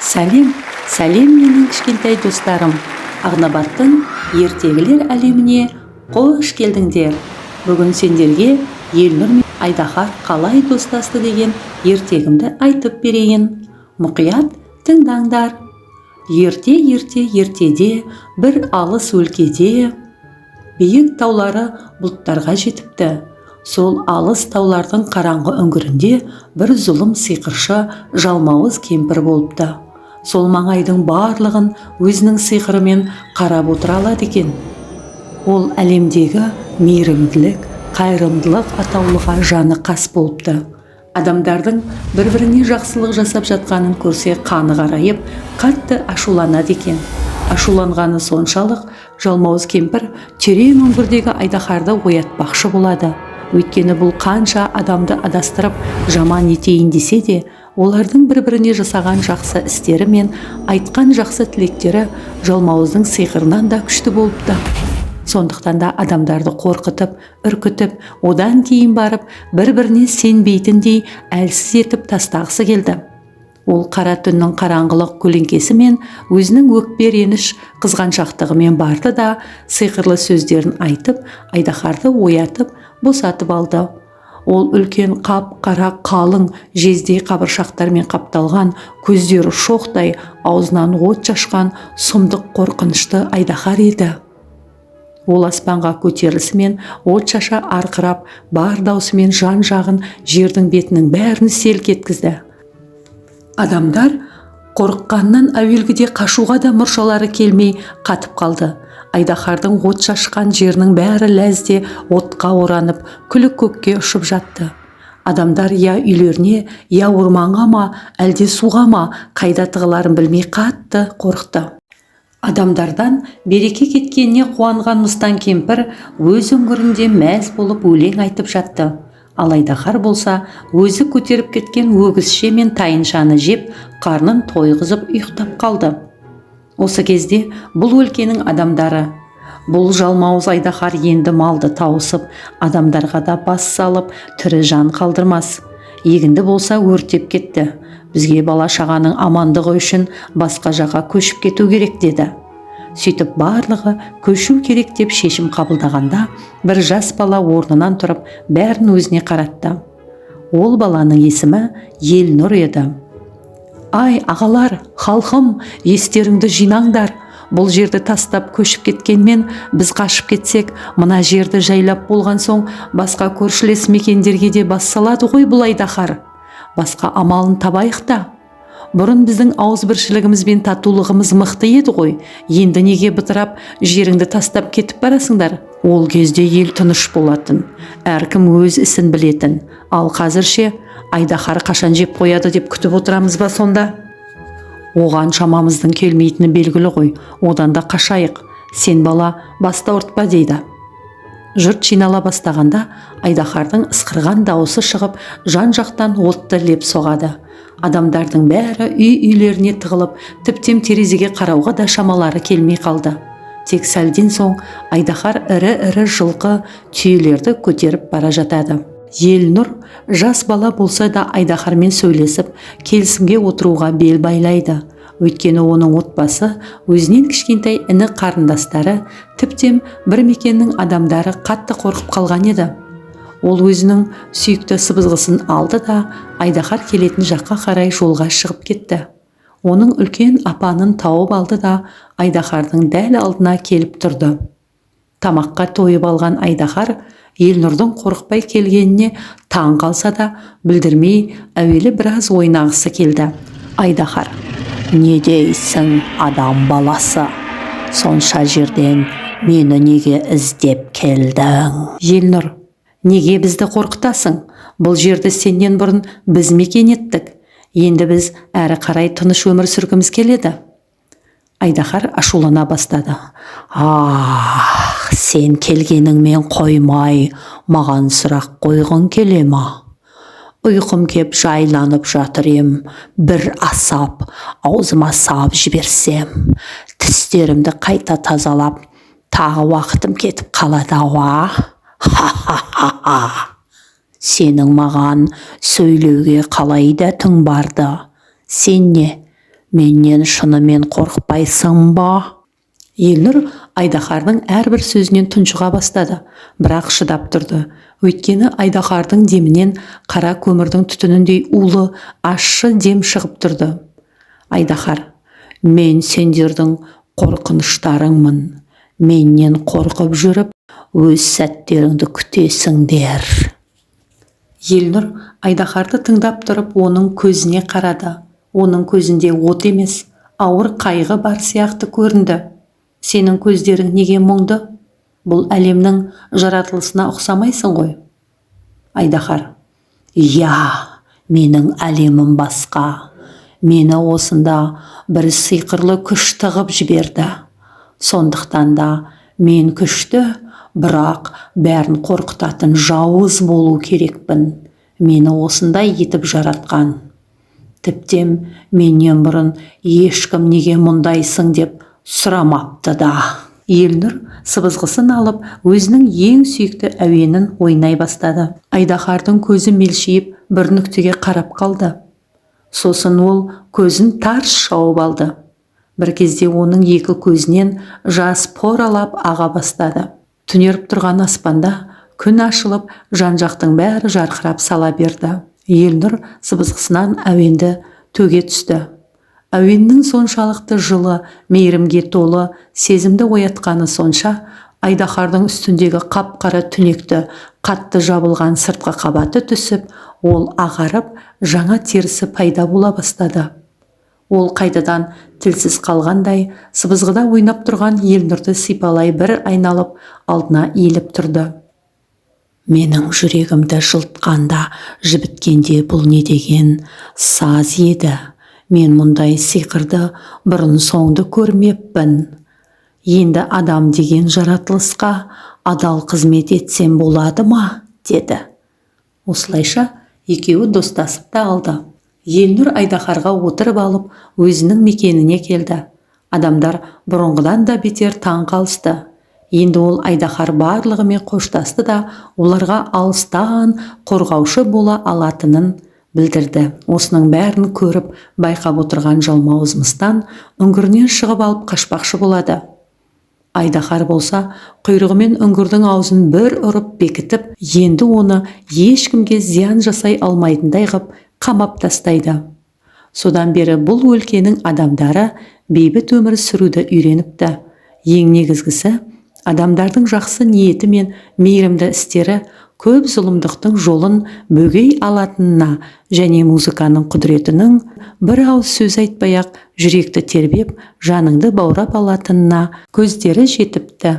Сәлем менің кішкентай достарым. Ағнабаттың ертегілер әлеміне қош келдіңдер. Бүгін сендерге Елнұр мен Айдахар қалай достасты деген ертегімді айтып берейін. Мұқият тыңдаңдар. Ертеде бір алыс өлкеде биік таулары бұлттарға жетіпті. Сол алыс таулардың қараңғы үңгірінде бір зұлым сиқыршы жалмауыз кемпір болыпты. Сол маңайдың барлығын өзінің сиқырымен қарап отыра алады екен. Ол әлемдегі мейірімділік, қайырымдылық атаулыға жаны қас болыпты. Адамдардың бір-біріне жақсылық жасап жатқанын көрсе қаны қарайып, қатты ашуланады екен. Ашуланғаны соншалық, жалмауыз кемпір терең үңгірдегі Айдахарды оятпақшы болады. Өйткені бұл қанша адамды адастырып жаман етейін десе де, олардың бір-біріне жасаған жақсы істері мен айтқан жақсы тілектері жалмауыздың сиқырынан да күшті болыпты. Сондықтан да адамдарды қорқытып, үркітіп, одан кейін барып бір-біріне сенбейтіндей әлсіз етіп тастағысы келді. Ол қара түннің қараңғылық көлеңкесі мен өзінің өкпе реніш қызғаншақтығымен барды да сиқырлы сөздерін айтып, Айдахарды оятып, босатып алды. Ол үлкен қап-қара қалың жездей қабыршақтармен қапталған, көздері шоқтай, аузынан от шашқан сұмдық қорқынышты Айдахар еді. Ол аспанға көтерілісімен от шаша арқырап, бар даусымен жан-жағын жердің бетінің бәрін селк еткізді. Адамдар қорыққаннан әуелгіде қашуға да мұршалары келмей қатып қалды. Айдахардың от шашқан жерінің бәрі ләзде отқа оранып, күлі көкке ұшып жатты. Адамдар я үйлеріне, я орманға ма, әлде суға ма қайда тығыларын білмей қатты қорықты. Адамдардан береке кеткеніне қуанған мыстан кемпір өз үңгірінде мәз болып өлең айтып жатты. Ал Айдахар болса, өзі көтеріп кеткен өгізше мен тайыншаны жеп, қарнын тойғызып ұйықтап қалды. Осы кезде бұл өлкенің адамдары, бұл жалмауыз Айдахар енді малды тауысып, адамдарға да бас салып, тірі жан қалдырмас. Егінді болса өртеп кетті. Бізге бала шағаның амандығы үшін басқа жаққа көшіп кету керек деді. Сөйтіп барлығы көшу керек деп шешім қабылдағанда, бір жас бала орнынан тұрып, бәрін өзіне қаратты. Ол баланың есімі Елнұр еді. Ай, ағалар, халқым, естеріңді жинаңдар. Бұл жерді тастап көшіп кеткенмен, біз қашып кетсек, мына жерді жайлап болған соң, басқа көршілес мекендерге де бас салады ғой бұл Айдахар. Басқа амалын табайық та. Бұрын біздің ауызбіршілігіміз бен татулығымыз мықты еді ғой. Енді неге бытырап, жеріңді тастап кетіп барасыңдар? Ол кезде ел тыныш болатын. Әркім өз ісін білетін. Ал қазірше Айдахар қашан жеп қояды деп күтіп отырамыз ба сонда? Оған шамамыздың келмейтіні белгілі ғой. Одан да қашайық. Сен бала баста ұртпа дейді. Жұрт жинала бастағанда Айдахардың ысқырған дауысы шығып, жан-жақтан отты леп соғады. Адамдардың бәрі үйлеріне тығылып, тіптен терезеге қарауға да шамалары келмей қалды. Тек сәлден соң Айдахар ірі жылқы түйелерді көтеріп бара жатады. Елнұр жас бала болса да Айдахармен сөйлесіп, келісімге отыруға бел байлайды. Өйткені оның отбасы, өзінен кішкентай іні қарындастары, тіптен бір мекеннің адамдары қатты қорқып қалған еді. Ол өзінің сүйікті сыбызғысын алды да Айдахар келетін жаққа қарай жолға шығып кетті. Оның үлкен апанын тауып алды да Айдахардың дәл алдына келіп тұрды. Тамаққа тойып алған Айдахар Елнұрдың қорықпай келгеніне таң қалса да білдірмей әуелі біраз ойнағысы келді. Айдахар: «Не дейсің, адам баласы? Сонша жерден мені неге іздеп келдің?» Елнұр: «Неге бізді қорқытасың? Бұл жерді сенен бұрын біз мекен еттік. Енді біз әрі қарай тыныш өмір сүргіміз келеді». Айдахар ашулана бастады. Сен келгеніңмен қоймай, маған сұрақ қойғың келе ма? Ұйқым кеп жайланып жатыр ем, бір асап, аузыма сап жіберсем, тістерімді қайта тазалап, тағы уақытым кетіп қалады ауа. Сенің маған сөйлеуге қалай да түң барды. Сен не, Менен шынымен қорықпайсың ба? Елнұр Айдаһардың әрбір сөзінен тұншыға бастады, бірақ шыдап тұрды. Өйткені Айдаһардың демінен қара көмірдің түтініндей улы, ащы дем шығып тұрды. Айдаһар: мен сендердің қорқыныштарыңмын. Менен қорқып жүріп, өз сәттеріңді күтесіңдер. Елнұр Айдаһарды тыңдап тұрып, оның көзіне қарады. Оның көзінде от емес, ауыр қайғы бар сияқты көрінді. Сенің көздерің неге мұңды? Бұл әлемнің жаратылысына ұқсамайсың ғой. Айдаһар: я, менің әлемім басқа. Мені осында бір сиқырлы күш тығып жіберді. Сондықтан да мен күшті, бірақ бәрін қорқытатын жауыз болу керекпін. Мені осындай етіп жаратқан. Тіптен менен бұрын ешкім неге мұндайсың деп сұрамапты да. Елнұр сыбызғысын алып, өзінің ең сүйікті әуенін ойнай бастады. Айдаһардың көзі мелшиіп, бір нүктеге қарап қалды. Сосын ол көзін тарс шауып алды. Бір кезде оның екі көзінен жас поралап аға бастады. Түнеріп тұрған аспанда күн ашылып, жан-жақтың бәрі жарқырап сала берді. Елнұр сыбызғысынан әуенді төге түсті. Әуеннің соншалықты жылы, мейірімге толы, сезімді оятқаны сонша, Айдаһардың үстіндегі қап-қара түнекті қатты жабылған сыртқы қабаты түсіп, ол ағарып, жаңа терісі пайда бола бастады. Ол қайтадан тілсіз қалғандай, сыбызғыда ойнап тұрған Елнұрды сипалай бір айналып, алдына иіліп тұрды. Менің жүрегімді жылтқанда, жібіткенде бұл не деген саз еді. Мен мұндай сиқырды бұрын соңды көрмеппін. Енді адам деген жаратылысқа адал қызмет етсем болады ма? Деді. Осылайша екеуі достасып та алды. Елнұр Айдаһарға отырып алып, өзінің мекеніне келді. Адамдар бұрынғыдан да бетер таң қалысты. Енді ол Айдаһар барлығымен қоштасты да, оларға алыстан қорғаушы бола алатынын білдірді. Осының бәрін көріп, байқап отырған жалмауыз мыстан үңгірінен шығып алып қашпақшы болады. Айдаһар болса, құйрығымен үңгірдің аузын бір ұрып бекітіп, енді оны ешкімге зиян жасай алмайтындай ғып қамап тастайды. Содан бері бұл өлкенің адамдары бейбіт өмір сүруді үйреніпті. Ең негізгісі, адамдардың жақсы ниеті мен мейірімді істері көп зұлымдықтың жолын бөгей алатынына және музыканың құдіретінің бір ауыз сөз айтпай-ақ жүректі тербеп, жаныңды баурап алатынына көздері жетіпті.